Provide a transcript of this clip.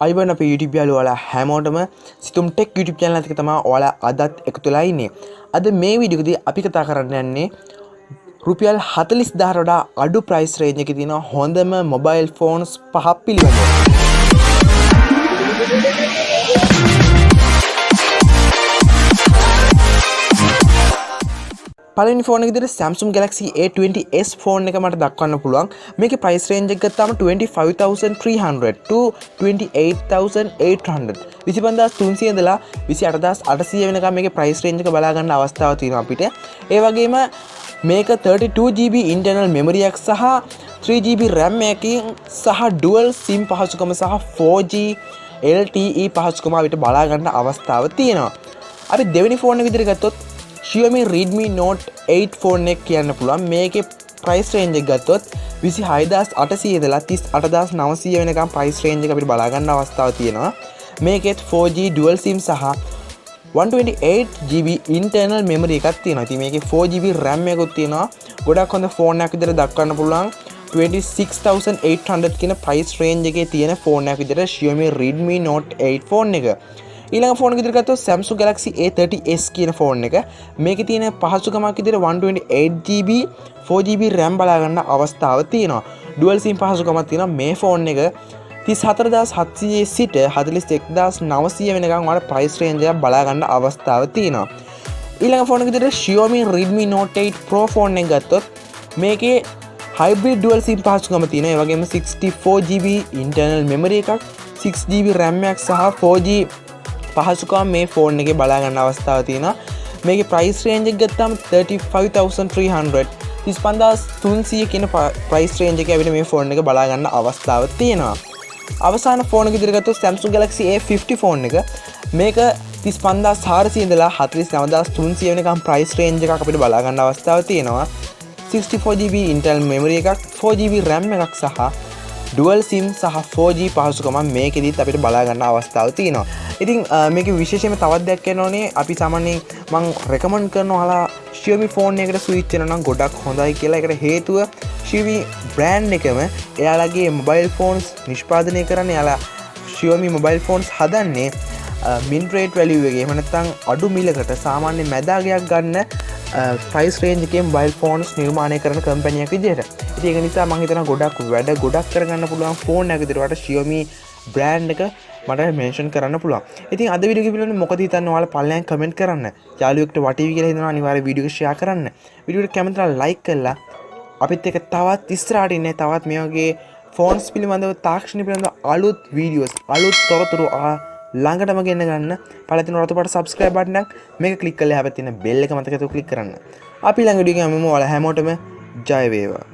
අයිබෝන් අපේ YouTube යාළුවෝ ඔයාලා හැමෝටම සිතුම් ටෙක් YouTube channel එකක තමයි ඔයාලා අදත් එකතු වෙලා ඉන්නේ. අද මේ වීඩියෝ එකේදී අපි කතා කරන්න යන්නේ රුපියල් 40000ට වඩා අඩු price range එකේ තියෙන හොඳම mobile phones 5ක් පිළිබඳව. පළවෙනි ෆෝන් එක විදිහට Samsung Galaxy A30s ෆෝන් එක මට දක්වන්න පුළුවන්. මේකේ price range එක ගත්තාම 25300 to 28800. 25300 ඉඳලා 28800 වෙනකම් මේකේ price range එක බලා ගන්න අවස්ථාවක් තියෙනවා අපිට. ඒ වගේම මේක 32GB internal memory එකක් සහ 3GB RAM එකකින් සහ dual sim පහසුකම සහ 4G LTE පහසුකම අපිට බලා ගන්න අවස්ථාවක් තියෙනවා. අපි දෙවෙනි ෆෝන් එක විදිහට ගත්තොත් Xiaomi Redmi Note 8 ෆෝන් එක කියන්න පුළුවන්. මේකේ price range එක ගත්තොත් 26800 ඉඳලා 38900 වෙනකම් price range එක අපිට බලා ගන්න අවස්ථාවක් තියෙනවා. මේකෙත් 4G dual sim සහ 128GB internal memory එකක් තියෙනවා. ඉතින් මේකේ 4GB RAM එකකුත් තියෙනවා. ගොඩක් හොඳ ෆෝන් එකක් විදිහට දක්වන්න පුළුවන්. 26800 කියන price range එකේ තියෙන ෆෝන් එකක් විදිහට Xiaomi Redmi Note 8 ෆෝන් එක. ඊළඟ ෆෝන් එක විදිහට ගත්තොත් Samsung Galaxy A30s කියන ෆෝන් එක. මේකේ තියෙන පහසුකමක් විදිහට 128GB 4GB RAM බලා ගන්න අවස්ථාවක් තියෙනවා. dual sim පහසුකමක් තියෙනවා. මේ ෆෝන් එක 34700 සිට 41900 වෙනකම් වල price range එක බලා ගන්න අවස්ථාවක් තියෙනවා. ඊළඟ ෆෝන් එක විදිහට Xiaomi Redmi Note 8 Pro phone එක ගත්තොත් මේකේ hybrid dual sim පහසුකම තියෙනවා. ඒ වගේම 64GB internal memory එකක් 6GB RAM එකක් සහ 4G පහසුකම් මේ ෆෝන් එකේ බලා ගන්න අවස්ථාවක් තියෙනවා. මේකේ price range එක ගත්තාම 35300 35300 කියන price range එකේ අපිට මේ ෆෝන් එක බලා ගන්න අවස්ථාවක් තියෙනවා. අවසාන ෆෝන් එක විදිහට ගත්තොත් Samsung Galaxy A50 ෆෝන් එක. මේක 35400 ඉඳලා 49300 වෙනකම් price range එකක් අපිට බලා ගන්න අවස්ථාවක් තියෙනවා. 64GB internal memory එකක් 4GB RAM එකක් සහ dual sim සහ 4G පහසුකම මේකෙදිත් අපිට බලා ගන්න අවස්ථාවක් තියෙනවා. ඉතින් මේකේ විශේෂයෙන්ම තවත් දෙයක් කියනෝනේ අපි සාමාන්‍යයෙන් මම රෙකමන්ඩ් කරනවා ඔයාලා Xiaomi ෆෝන් එකකට ස්විච් වෙනවා නම් ගොඩක් හොඳයි කියලා. ඒකට හේතුව Xiaomi brand එකම එයාලගේ mobile phones නිෂ්පාදනය කරන්නේ එයාලා Xiaomi mobile phones හදන්නේ mid rate value එකේ. එහෙම නැත්නම් අඩු මිලකට සාමාන්‍ය මැදාගයක් ගන්න price range එකේ mobile phones නිර්මාණය කරන කම්පැනි එකක් විදිහට. ඉතින් ඒක නිසා මම හිතනවා ගොඩක් කරගන්න පුළුවන් ෆෝන් එකක් විදිහට Xiaomi brand එක මට මෙන්ෂන් කරන්න පුළුවන්. ඉතින් අද වීඩියෝ එක පිළිබඳව මොකද හිතන්නේ ඔයාලා පල්ලෙන් කමෙන්ට් කරන්න. යාළුවෙක්ට වටීවි කියලා හිතනවා අනිවාර්යයෙන් වීඩියෝ එක ෂෙයා කරන්න. වීඩියෝ එක කැමති නම් ලයික් කරලා අපිත් එක්ක තවත් ඉස්සරහට ඉන්නේ තවත් මේ වගේ ෆෝන්ස් පිළිබඳව තාක්ෂණ පිළිබඳව අලුත් වීඩියෝස් අලුත් තොරතුරු ළඟටම ගෙන්න ගන්න. පළල තියෙන රතු පාට subscribe button එක මේක click කරලා හැබැයි තියෙන bell එක මතක තෝ click කරන්න. අපි ළඟ වීඩියෝ එක යමු. ඔයාලා හැමෝටම ජය වේවා.